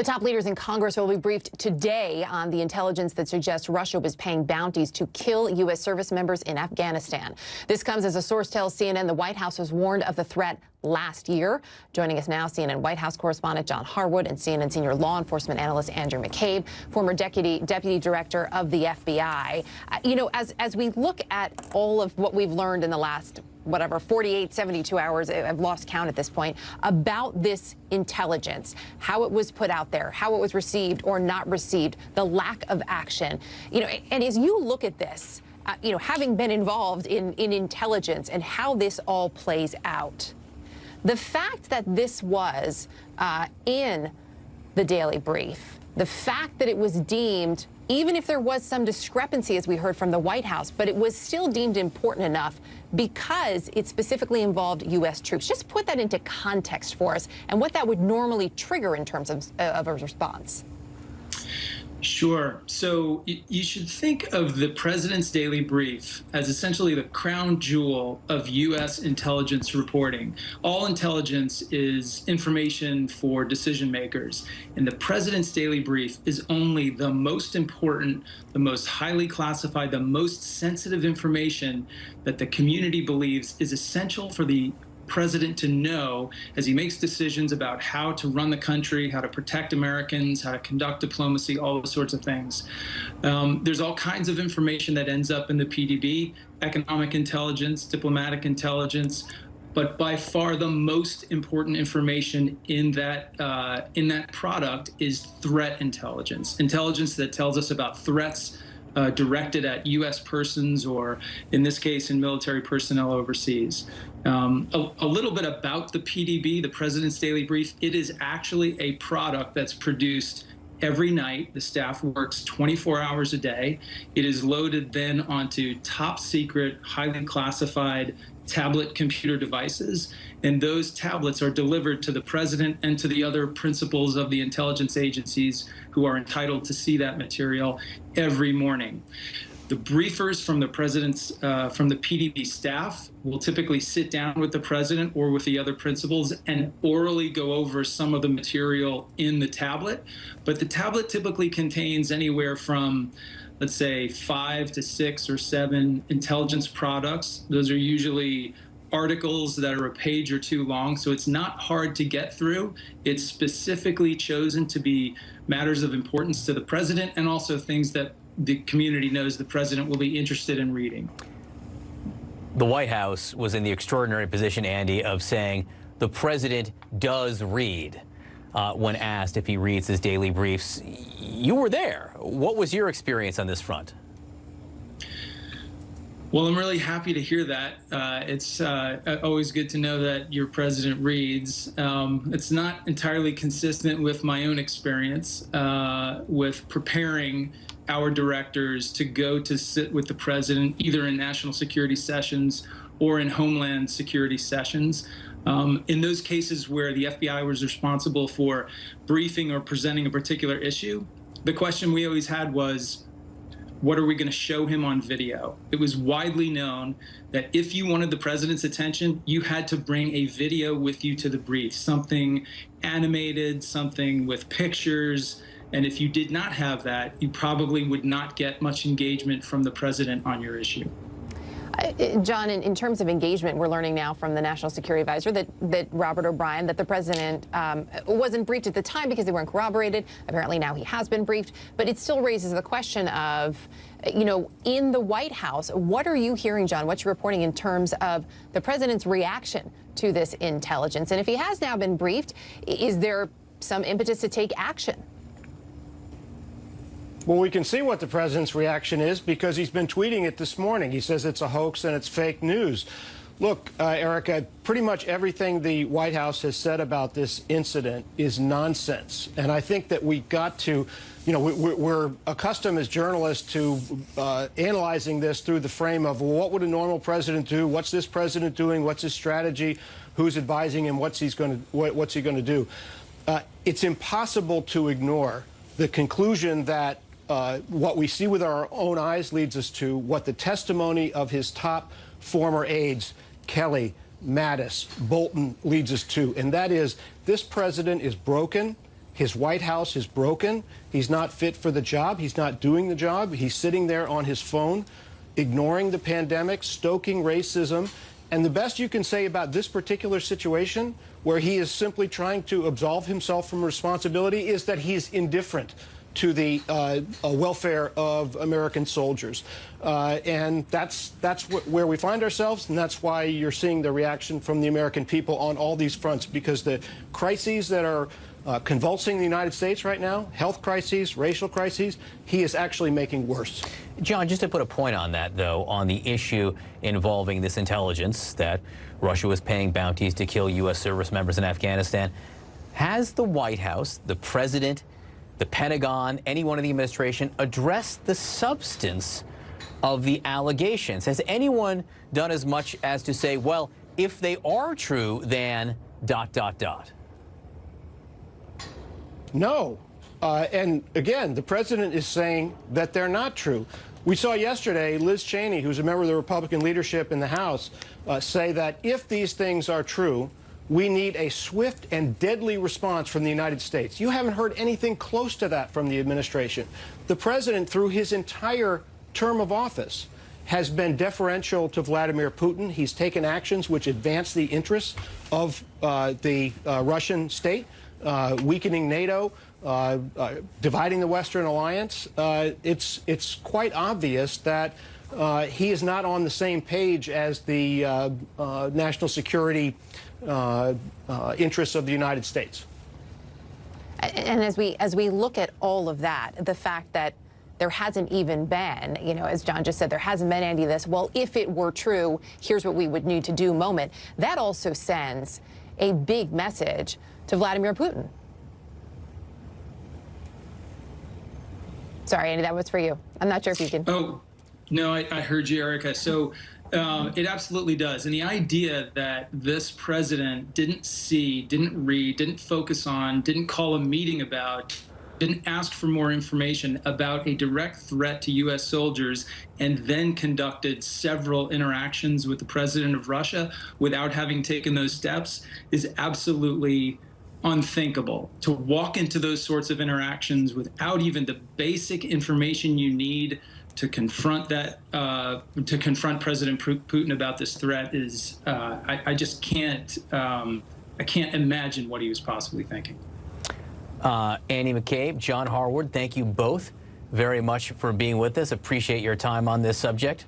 The top leaders in Congress will be briefed today on the intelligence that suggests Russia was paying bounties to kill U.S. service members in Afghanistan. This comes as a source tells CNN the White House was warned of the threat last year. Joining us now, CNN White House correspondent John Harwood and CNN senior law enforcement analyst Andrew McCabe, former deputy director of the FBI. As we look at all of what we've learned in the last 48, 72 hours, I've lost count at this point, about this intelligence, how it was put out there, how it was received or not received, the lack of action. And as you look at this, having been involved in intelligence and how this all plays out, the fact that this was in the Daily Brief, the fact that it was deemed, even if there was some discrepancy, as we heard from the White House, but it was still deemed important enough because it specifically involved U.S. troops. Just put that into context for us and what that would normally trigger in terms of a response. Sure. So you should think of the President's Daily Brief as essentially the crown jewel of U.S. intelligence reporting. All intelligence is information for decision makers, and the President's Daily Brief is only the most important, the most highly classified, the most sensitive information that the community believes is essential for the President to know as he makes decisions about how to run the country, how to protect Americans, how to conduct diplomacy, all those sorts of things. There's all kinds of information that ends up in the PDB, economic intelligence, diplomatic intelligence, but by far the most important information in that product is threat intelligence, intelligence that tells us about threats directed at U.S. persons, or in this case, in military personnel overseas. A little bit about the PDB, the President's Daily Brief. It is actually a product that's produced every night. The staff works 24 hours a day. It is loaded then onto top secret, highly classified tablet computer devices, and those tablets are delivered to the President and to the other principals of the intelligence agencies who are entitled to see that material every morning. The briefers from the President's, from the PDB staff will typically sit down with the President or with the other principals and orally go over some of the material in the tablet. But the tablet typically contains anywhere from, let's say, 5 to 6 or 7 intelligence products. Those are usually articles that are a page or two long, so it's not hard to get through. It's specifically chosen to be matters of importance to the President and also things that the community knows the President will be interested in reading. The White House was in the extraordinary position, Andy, of saying the President does read when asked if he reads his daily briefs. You were there. What was your experience on this front? Well, I'm really happy to hear that. It's always good to know that your president reads. It's not entirely consistent with my own experience with preparing our directors to go to sit with the president, either in national security sessions or in homeland security sessions. In those cases where the FBI was responsible for briefing or presenting a particular issue, the question we always had was, what are we going to show him on video? It was widely known that if you wanted the President's attention, you had to bring a video with you to the brief, something animated, something with pictures. And if you did not have that, you probably would not get much engagement from the President on your issue. John, in terms of engagement, we're learning now from the National Security Advisor that Robert O'Brien, that the President wasn't briefed at the time because they weren't corroborated. Apparently now he has been briefed, but it still raises the question of, in the White House, what are you hearing, John? What's your reporting in terms of the President's reaction to this intelligence? And if he has now been briefed, is there some impetus to take action? Well, we can see what the President's reaction is because he's been tweeting it this morning. He says it's a hoax and it's fake news. Look, Erica, pretty much everything the White House has said about this incident is nonsense. And I think that we got to, we're accustomed as journalists to analyzing this through the frame of, well, what would a normal president do? What's this president doing? What's his strategy? Who's advising him? What's he going to do? It's impossible to ignore the conclusion that what we see with our own eyes leads us to what the testimony of his top former aides, Kelly, Mattis, Bolton, leads us to. And that is, this president is broken. His White House is broken. He's not fit for the job. He's not doing the job. He's sitting there on his phone, ignoring the pandemic, stoking racism. And the best you can say about this particular situation, where he is simply trying to absolve himself from responsibility, is that he's indifferent to the welfare of American soldiers. And that's where we find ourselves, and that's why you're seeing the reaction from the American people on all these fronts, because the crises that are convulsing the United States right now, health crises, racial crises, he is actually making worse. John, just to put a point on that, though, on the issue involving this intelligence that Russia was paying bounties to kill U.S. service members in Afghanistan, has the White House, the president, the Pentagon, anyone in the administration addressed the substance of the allegations? Has anyone done as much as to say, well, if they are true, then ... No. And again, the president is saying that they're not true. We saw yesterday Liz Cheney, who's a member of the Republican leadership in the House, say that if these things are true, we need a swift and deadly response from the United States. You haven't heard anything close to that from the administration. The president, through his entire term of office, has been deferential to Vladimir Putin. He's taken actions which advance the interests of the Russian state, weakening NATO, dividing the Western alliance. It's quite obvious that he is not on the same page as the national security interests of the United States. And as we look at all of that, the fact that there hasn't even been, you know, as John just said, there hasn't been any of this, well, if it were true, here's what we would need to do moment, that also sends a big message to Vladimir Putin. Sorry, Andy, that was for you. I'm not sure if you can. Oh, no, I heard you, Erica. So it absolutely does. And the idea that this president didn't see, didn't read, didn't focus on, didn't call a meeting about, didn't ask for more information about a direct threat to U.S. soldiers, and then conducted several interactions with the president of Russia without having taken those steps is absolutely unthinkable. To walk into those sorts of interactions without even the basic information you need to confront that, to confront President Putin about this threat is, I just can't, I can't imagine what he was possibly thinking. Andy McCabe, John Harwood, thank you both very much for being with us. Appreciate your time on this subject.